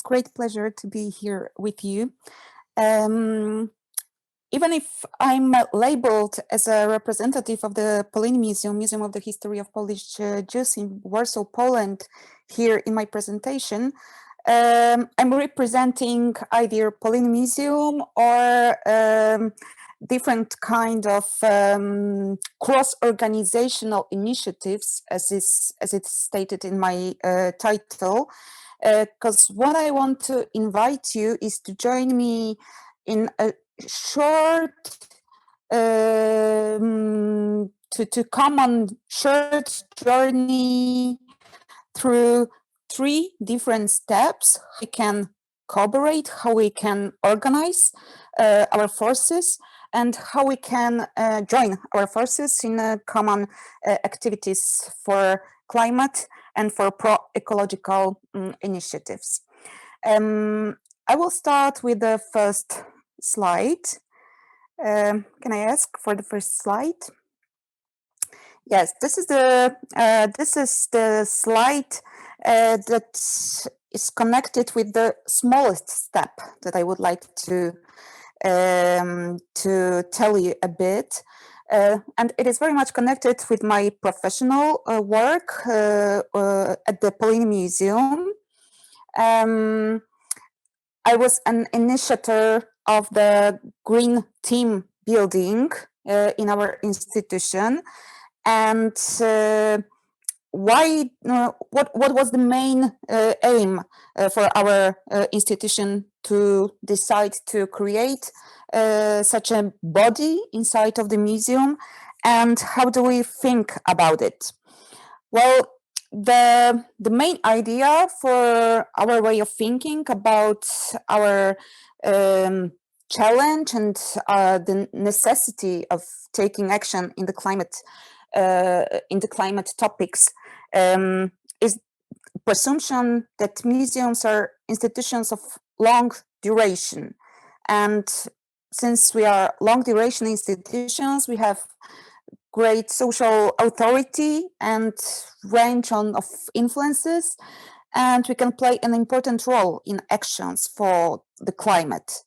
It's great pleasure to be here with you. Even if I'm labeled as a representative of the POLIN Museum of the History of Polish Jews in Warsaw, Poland, here in my presentation, I'm representing either POLIN Museum or different kind of cross-organizational initiatives, as it's stated in my title. Because what I want to invite you is to join me in a short to come on short journey through 3 different steps. We can collaborate, how we can organize our forces, and how we can join our forces in common activities for climate and for pro-ecological initiatives. I will start with the first slide. Can I ask for the first slide? Yes, this is the slide that is connected with the smallest step that I would like to tell you a bit. And it is very much connected with my professional work at the POLIN Museum. I was an initiator of the green team building in our institution. And what was the main aim for our institution to decide to create such a body inside of the museum, and how do we think about it? Well, the main idea for our way of thinking about our challenge and the necessity of taking action in the climate topics is presumption that museums are institutions of long duration. And since we are long duration institutions, we have great social authority and range of influences, and we can play an important role in actions for the climate.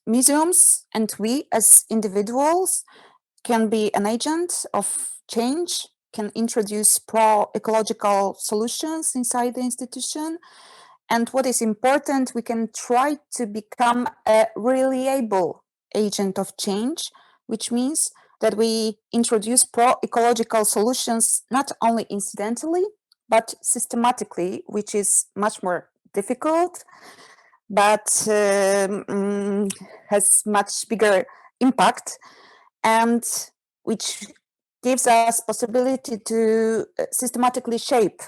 Museums and we as individuals can be an agent of change, can introduce pro-ecological solutions inside the institution. And what is important, we can try to become a reliable agent of change, which means that we introduce pro-ecological solutions not only incidentally, but systematically, which is much more difficult, but has much bigger impact, and which gives us possibility to systematically shape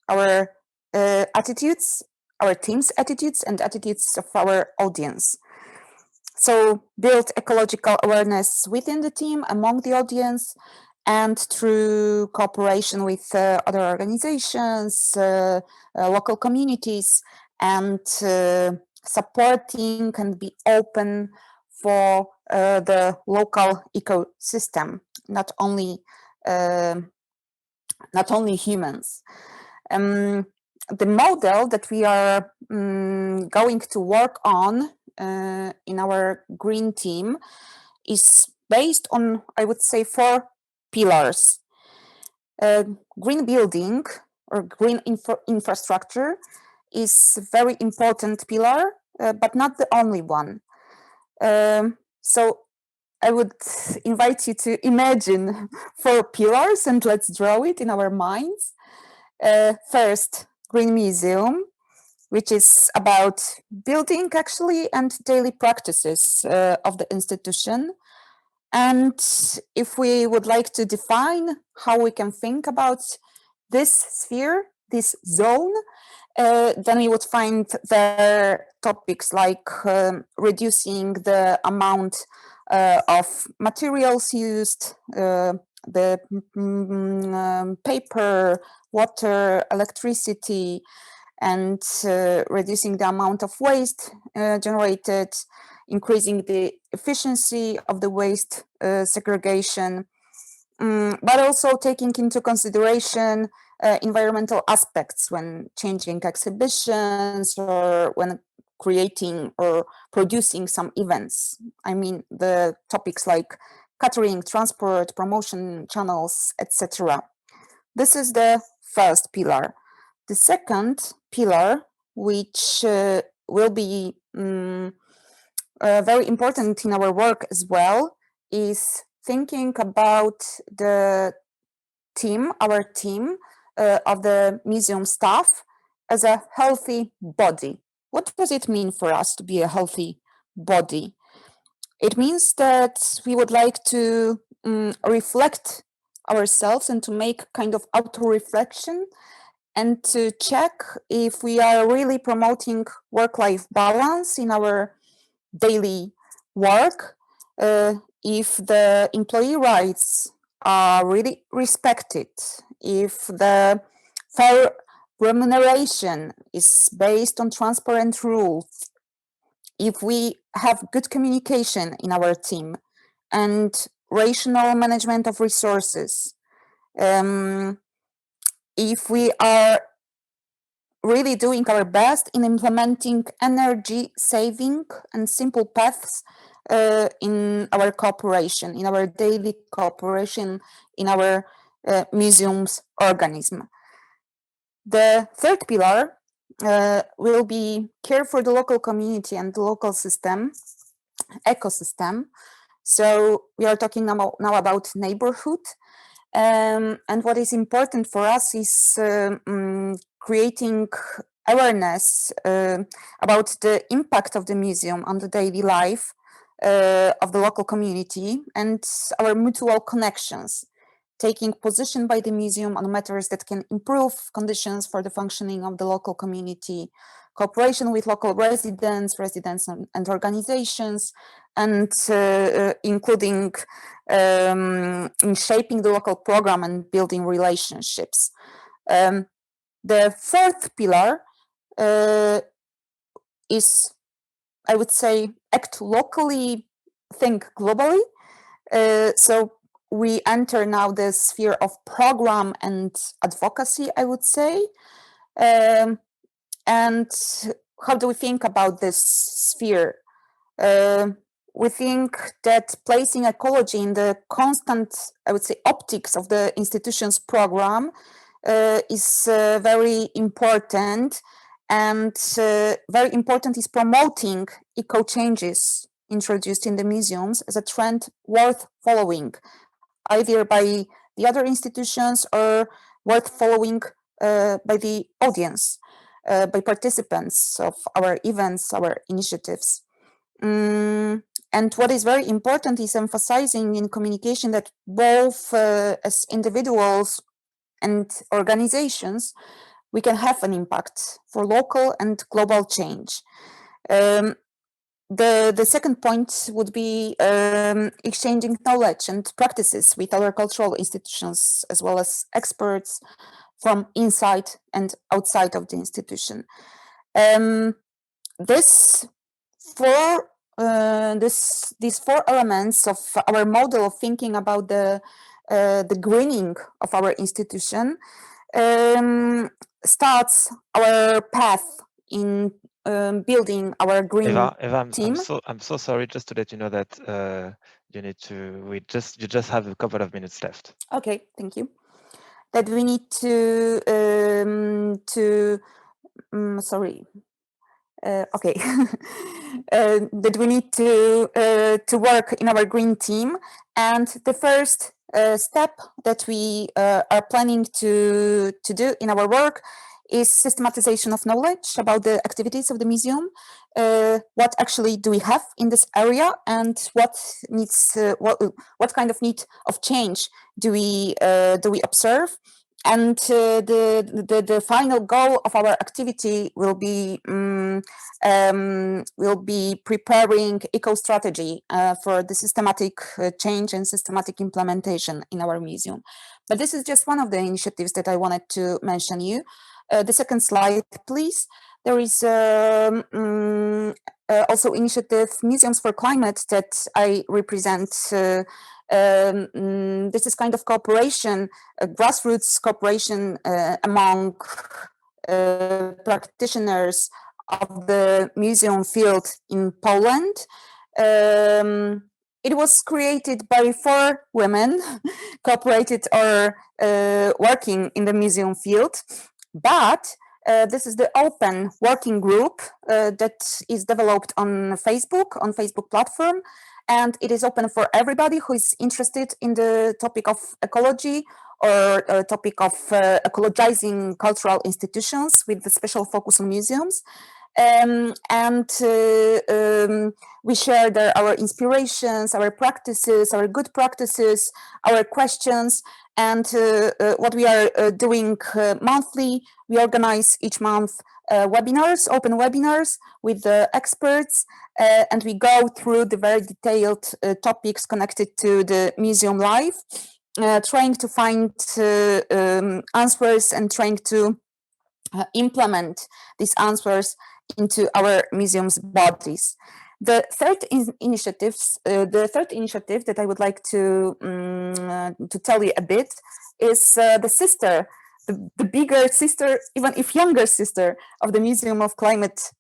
our attitudes, our team's attitudes, and attitudes of our audience. So build ecological awareness within the team, among the audience, and through cooperation with other organizations, local communities, and supporting and be open for the local ecosystem, not only humans. The model that we are going to work on in our green team is based on, I would say, 4 pillars. Green building or green infrastructure is a very important pillar, but not the only one. So I would invite you to imagine 4 pillars and let's draw it in our minds. First, Green Museum, which is about building actually and daily practices of the institution. And if we would like to define how we can think about this sphere, this zone, then we would find the topics like reducing the amount of materials used, the paper, water, electricity, and reducing the amount of waste generated, increasing the efficiency of the waste segregation, but also taking into consideration environmental aspects when changing exhibitions or when creating or producing some events. I mean, the topics like catering, transport, promotion channels, etc. This is the first pillar. The second pillar, which will be very important in our work as well, is thinking about the team, our team of the museum staff as a healthy body. What does it mean for us to be a healthy body? It means that we would like to reflect ourselves and to make kind of auto-reflection and to check if we are really promoting work-life balance in our daily work, if the employee rights are really respected, if the fair remuneration is based on transparent rules, if we have good communication in our team and rational management of resources, if we are really doing our best in implementing energy saving and simple paths in our cooperation, in our daily cooperation, in our museum's organism. The third pillar will be care for the local community and the local system, ecosystem. So we are talking now about neighborhood. And what is important for us is creating awareness about the impact of the museum on the daily life of the local community and our mutual connections, taking position by the museum on matters that can improve conditions for the functioning of the local community, cooperation with local residents and organizations, and including in shaping the local program and building relationships. The fourth pillar is, I would say, act locally, think globally. So we enter now the sphere of program and advocacy, I would say. And how do we think about this sphere? We think that placing ecology in the constant, I would say, optics of the institution's program is very important. And very important is promoting eco changes introduced in the museums as a trend worth following, either by the other institutions or worth following by the audience, by participants of our events, our initiatives. And what is very important is emphasizing in communication that both as individuals and organizations, we can have an impact for local and global change. The second point would be exchanging knowledge and practices with other cultural institutions, as well as experts from inside and outside of the institution. These four elements of our model of thinking about the greening of our institution starts our path in building our green Eva, team. I'm so sorry, just to let you know that you just have a couple of minutes left. Okay, thank you. That we need to sorry. Okay, that we need to work in our green team, and the first step that we are planning to do in our work is systematization of knowledge about the activities of the museum. What actually do we have in this area, and what needs what kind of need of change do we observe? And the final goal of our activity will be preparing eco strategy for the systematic change and systematic implementation in our museum. But this is just one of the initiatives that I wanted to mention you. The second slide, please. There is also initiative Museums for Climate that I represent. This is kind of cooperation, grassroots cooperation among practitioners of the museum field in Poland. It was created by 4 women cooperated or working in the museum field, but this is the open working group that is developed on Facebook platform, and it is open for everybody who is interested in the topic of ecology or a topic of ecologizing cultural institutions with the special focus on museums. We share our inspirations, our practices, our good practices, our questions, and what we are doing monthly. We organize each month webinars, open webinars with the experts, and we go through the very detailed topics connected to the museum life, trying to find answers and trying to implement these answers into our museum's bodies. The third initiative that I would like to tell you a bit is the sister, the bigger sister, even if younger sister of the Museum of Climate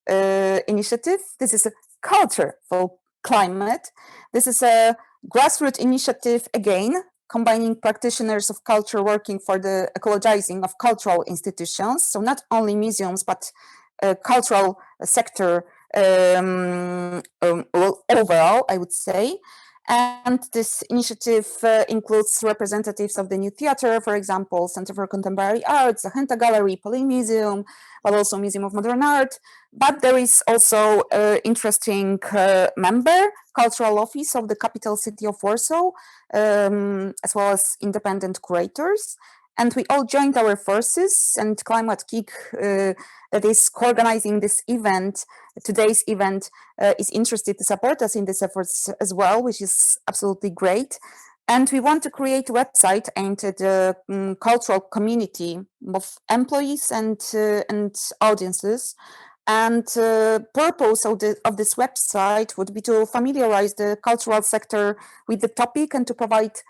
initiative. This is a culture for climate. This is a grassroots initiative, again, combining practitioners of culture working for the ecologizing of cultural institutions. So not only museums, but cultural sector overall, I would say. And this initiative includes representatives of the New Theatre, for example, Center for Contemporary Arts, the Henta Gallery, POLIN Museum, but also Museum of Modern Art. But there is also an interesting member, Cultural Office of the capital city of Warsaw, as well as independent curators. And we all joined our forces, and Climate-KIC, that is co-organizing this event, today's event, is interested to support us in these efforts as well, which is absolutely great. And we want to create a website aimed at the cultural community of employees and audiences. And purpose of this website would be to familiarize the cultural sector with the topic and to provide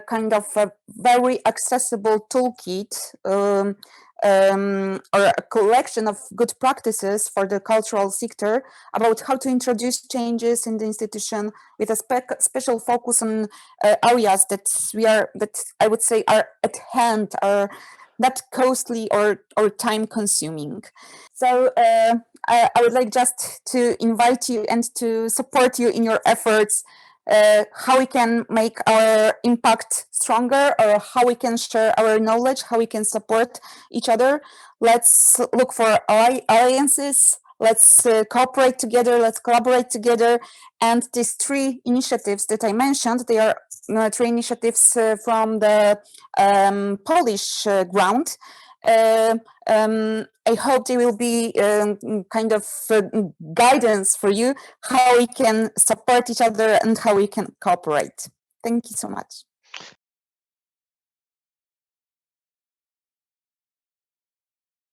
kind of a very accessible toolkit or a collection of good practices for the cultural sector about how to introduce changes in the institution with a special focus on areas that I would say are at hand, are not costly or time consuming. So I would like just to invite you and to support you in your efforts, how we can make our impact stronger, or how we can share our knowledge, how we can support each other. Let's look for alliances. Let's cooperate together. Let's collaborate together. And these 3 initiatives that I mentioned, they are 3 initiatives from the Polish ground. I hope they will be kind of guidance for you, how we can support each other and how we can cooperate. Thank you so much.